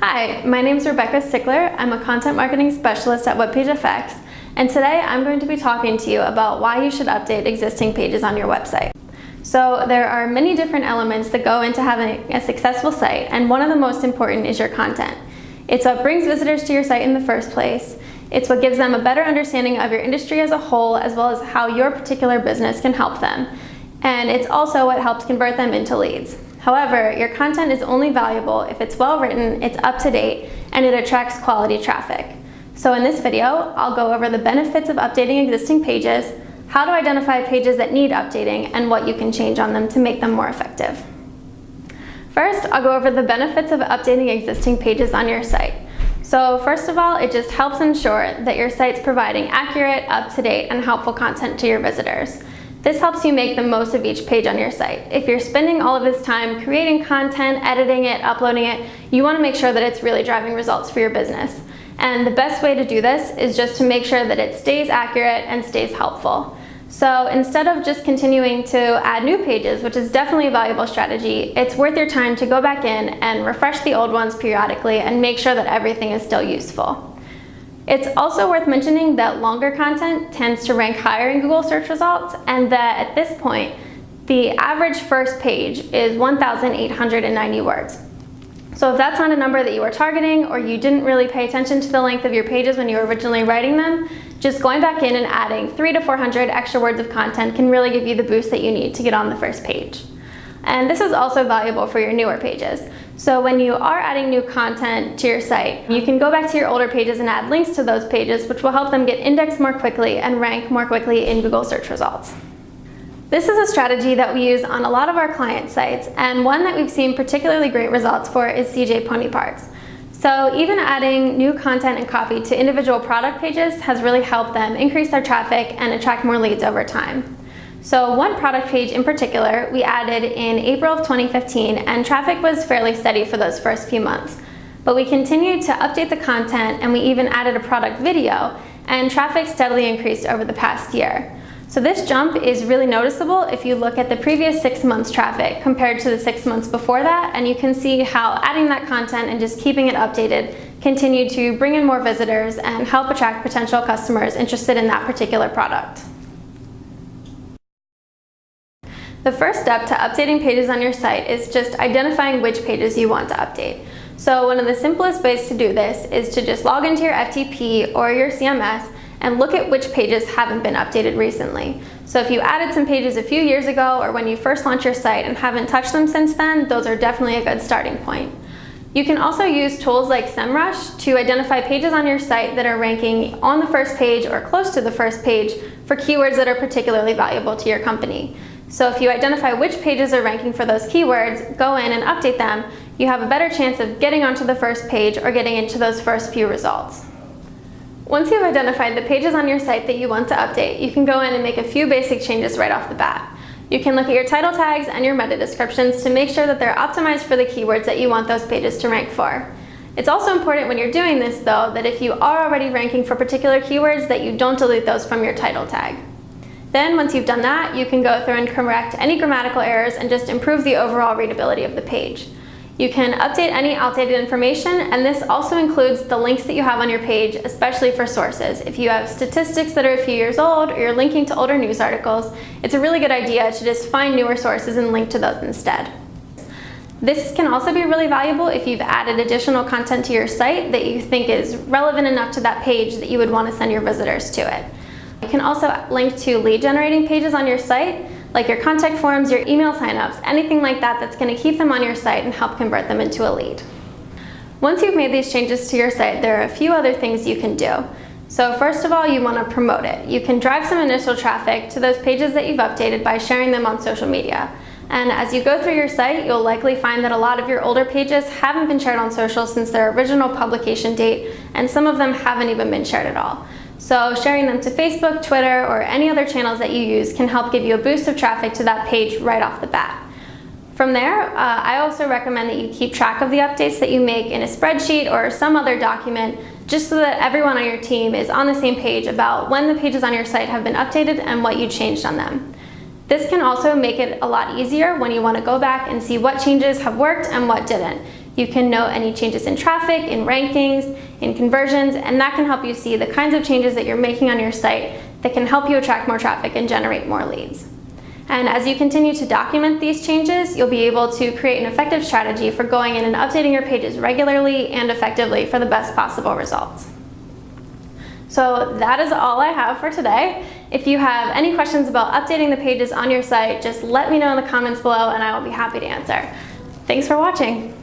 Hi, my name is Rebecca Stickler. I'm a content marketing specialist at WebPageFX, and today I'm going to be talking to you about why you should update existing pages on your website. So there are many different elements that go into having a successful site, and one of the most important is your content. It's what brings visitors to your site in the first place. It's what gives them a better understanding of your industry as a whole, as well as how your particular business can help them. And it's also what helps convert them into leads. However, your content is only valuable if it's well written, it's up to date, and it attracts quality traffic. So in this video, I'll go over the benefits of updating existing pages, how to identify pages that need updating, and what you can change on them to make them more effective. First, I'll go over the benefits of updating existing pages on your site. So first of all, it just helps ensure that your site's providing accurate, up-to-date, and helpful content to your visitors. This helps you make the most of each page on your site. If you're spending all of this time creating content, editing it, uploading it, you want to make sure that it's really driving results for your business. And the best way to do this is just to make sure that it stays accurate and stays helpful. So instead of just continuing to add new pages, which is definitely a valuable strategy, it's worth your time to go back in and refresh the old ones periodically and make sure that everything is still useful. It's also worth mentioning that longer content tends to rank higher in Google search results, and that at this point, the average first page is 1,890 words. So if that's not a number that you are targeting, or you didn't really pay attention to the length of your pages when you were originally writing them, just going back in and adding 300 to 400 extra words of content can really give you the boost that you need to get on the first page. And this is also valuable for your newer pages. So when you are adding new content to your site, you can go back to your older pages and add links to those pages, which will help them get indexed more quickly and rank more quickly in Google search results. This is a strategy that we use on a lot of our client sites, and one that we've seen particularly great results for is CJ Pony Parks. So even adding new content and copy to individual product pages has really helped them increase their traffic and attract more leads over time. So one product page in particular we added in April of 2015, and traffic was fairly steady for those first few months. But we continued to update the content, and we even added a product video, and traffic steadily increased over the past year. So this jump is really noticeable if you look at the previous 6 months traffic compared to the 6 months before that, and you can see how adding that content and just keeping it updated continued to bring in more visitors and help attract potential customers interested in that particular product. The first step to updating pages on your site is just identifying which pages you want to update. So one of the simplest ways to do this is to just log into your FTP or your CMS and look at which pages haven't been updated recently. So if you added some pages a few years ago or when you first launched your site and haven't touched them since then, those are definitely a good starting point. You can also use tools like SEMrush to identify pages on your site that are ranking on the first page or close to the first page for keywords that are particularly valuable to your company. So if you identify which pages are ranking for those keywords, go in and update them, you have a better chance of getting onto the first page or getting into those first few results. Once you've identified the pages on your site that you want to update, you can go in and make a few basic changes right off the bat. You can look at your title tags and your meta descriptions to make sure that they're optimized for the keywords that you want those pages to rank for. It's also important when you're doing this, though, that if you are already ranking for particular keywords, that you don't delete those from your title tag. Then once you've done that, you can go through and correct any grammatical errors and just improve the overall readability of the page. You can update any outdated information, and this also includes the links that you have on your page, especially for sources. If you have statistics that are a few years old or you're linking to older news articles, it's a really good idea to just find newer sources and link to those instead. This can also be really valuable if you've added additional content to your site that you think is relevant enough to that page that you would want to send your visitors to it. You can also link to lead generating pages on your site, like your contact forms, your email signups, anything like that that's going to keep them on your site and help convert them into a lead. Once you've made these changes to your site, there are a few other things you can do. So first of all, you want to promote it. You can drive some initial traffic to those pages that you've updated by sharing them on social media. And as you go through your site, you'll likely find that a lot of your older pages haven't been shared on social since their original publication date, and some of them haven't even been shared at all. So sharing them to Facebook, Twitter, or any other channels that you use can help give you a boost of traffic to that page right off the bat. From there, I also recommend that you keep track of the updates that you make in a spreadsheet or some other document, just so that everyone on your team is on the same page about when the pages on your site have been updated and what you changed on them. This can also make it a lot easier when you want to go back and see what changes have worked and what didn't. You can note any changes in traffic, in rankings, in conversions, and that can help you see the kinds of changes that you're making on your site that can help you attract more traffic and generate more leads. And as you continue to document these changes, you'll be able to create an effective strategy for going in and updating your pages regularly and effectively for the best possible results. So that is all I have for today. If you have any questions about updating the pages on your site, just let me know in the comments below and I will be happy to answer. Thanks for watching.